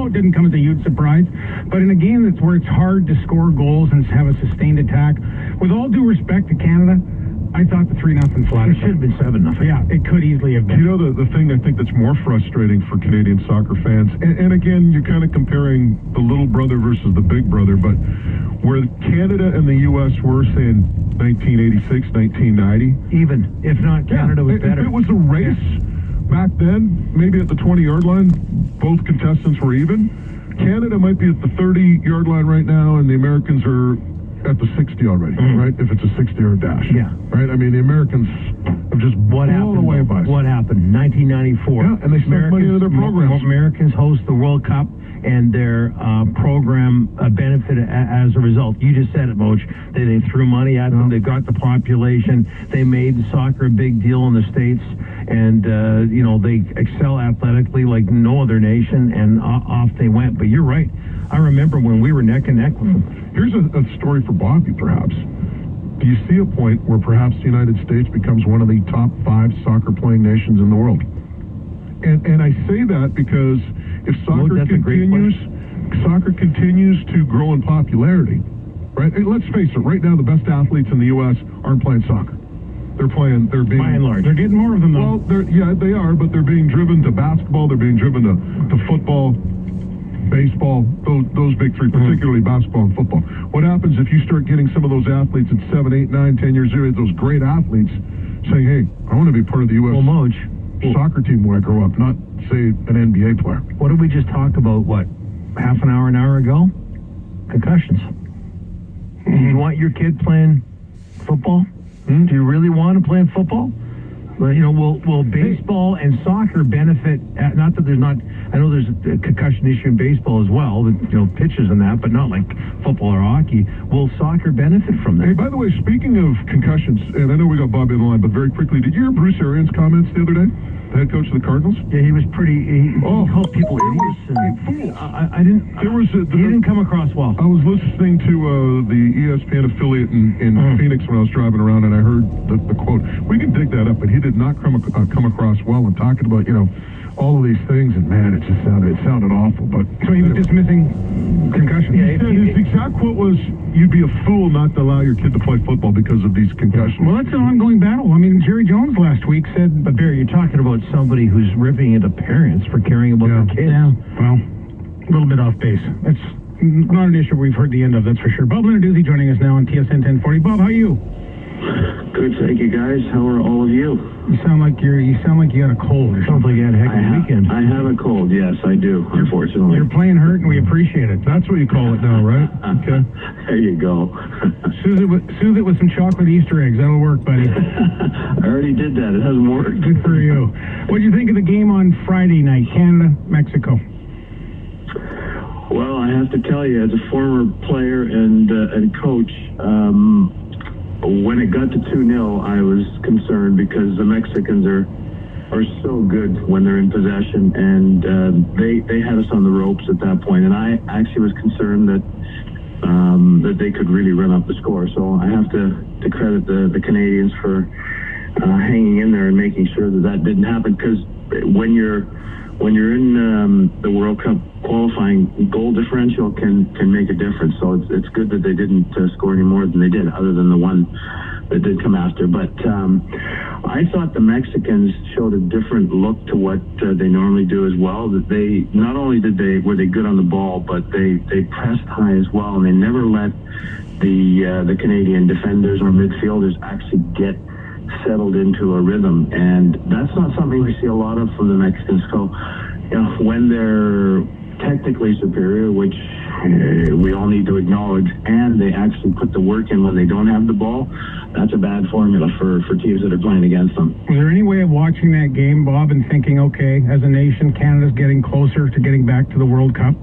know it didn't come as a huge surprise, but in a game that's where it's hard to score goals and have a sustained attack, with all due respect to Canada, I thought the 3-0 flat. It should have been 7-0. Yeah, it could easily have been. You know, the thing I think that's more frustrating for Canadian soccer fans, and again, you're kind of comparing the little brother versus the big brother, but where Canada and the U.S. were, say, in 1986, 1990. Even, if not, Canada was better. If it was a race back then, maybe at the 20-yard line, both contestants were even. Canada might be at the 30-yard line right now, and the Americans are at the 60 already, right? If it's a 60-yard dash. Yeah. Right? I mean, the Americans have just blown away by us. What happened? 1994. Yeah, and they spent money into their programs. Americans host the World Cup, and their program benefited as a result. You just said it, Moch. They threw money at them. They got the population. They made soccer a big deal in the States, and they excel athletically like no other nation, and off they went. But you're right. I remember when we were neck and neck with them. Here's a story for Bobby, perhaps. Do you see a point where perhaps the United States becomes one of the top 5 soccer-playing nations in the world? And I say that because if soccer continues to grow in popularity, right? And let's face it, right now the best athletes in the U.S. aren't playing soccer. They're being by and large. They're getting more of them though. Well, they are, but they're being driven to basketball. They're being driven to football, baseball, those big three, particularly basketball and football. What happens if you start getting some of those athletes at 7, 8, 9, 10 years old, those great athletes, saying, "Hey, I want to be part of the U.S. soccer team when I grow up, not say an NBA player." What did we just talk about? What, half an hour ago? Concussions. Do you want your kid playing football? Do you really want to play football? Well, will baseball and soccer benefit? Not that there's not. I know there's a concussion issue in baseball as well. Pitches and that, but not like football or hockey. Will soccer benefit from that? Hey, by the way, speaking of concussions, and I know we got Bobby on the line, but very quickly, did you hear Bruce Arians' comments the other day? The head coach of the Cardinals? Yeah, he was pretty. He called people idiots. Fools. I didn't. He didn't come across well. I was listening to the ESPN affiliate in Phoenix when I was driving around, and I heard the quote. We can dig that up, but he did not come across well in talking about all of these things, and man, it sounded awful. But so he was dismissing concussions. Yeah, his exact quote was, "You'd be a fool not to allow your kid to play football because of these concussions." Well, that's an ongoing battle. I mean, Jerry Jones last week said, "But Barry, you're talking about somebody who's ripping into parents for caring about their kids." Yeah, well, a little bit off base. It's not an issue we've heard the end of, that's for sure. Bob Lenarduzzi joining us now on TSN 1040. Bob, how are you? Good, thank you, guys. How are all of you? You sound like you got a cold or something. You had a heck of a weekend. I have a cold, yes, I do, unfortunately. You're playing hurt, and we appreciate it. That's what you call it now, right? Okay. There you go. Soothe it with some chocolate Easter eggs. That'll work, buddy. I already did that. It hasn't worked. Good for you. What do you think of the game on Friday night, Canada, Mexico? Well, I have to tell you, as a former player and coach, when it got to 2-0, I was concerned because the Mexicans are so good when they're in possession, and they had us on the ropes at that point, and I actually was concerned that they could really run up the score. So I have to credit the Canadians for hanging in there and making sure that didn't happen, because when you're in the World Cup qualifying, goal differential can make a difference. So it's good that they didn't score any more than they did, other than the one that did come after. But I thought the Mexicans showed a different look to what they normally do as well. That they not only were they good on the ball, but they pressed high as well, and they never let the Canadian defenders or midfielders actually get settled into a rhythm, and that's not something we see a lot of from the Mexicans. So, when they're technically superior, which we all need to acknowledge, and they actually put the work in when they don't have the ball, that's a bad formula for teams that are playing against them. Was there any way of watching that game, Bob, and thinking, okay, as a nation, Canada's getting closer to getting back to the World Cup?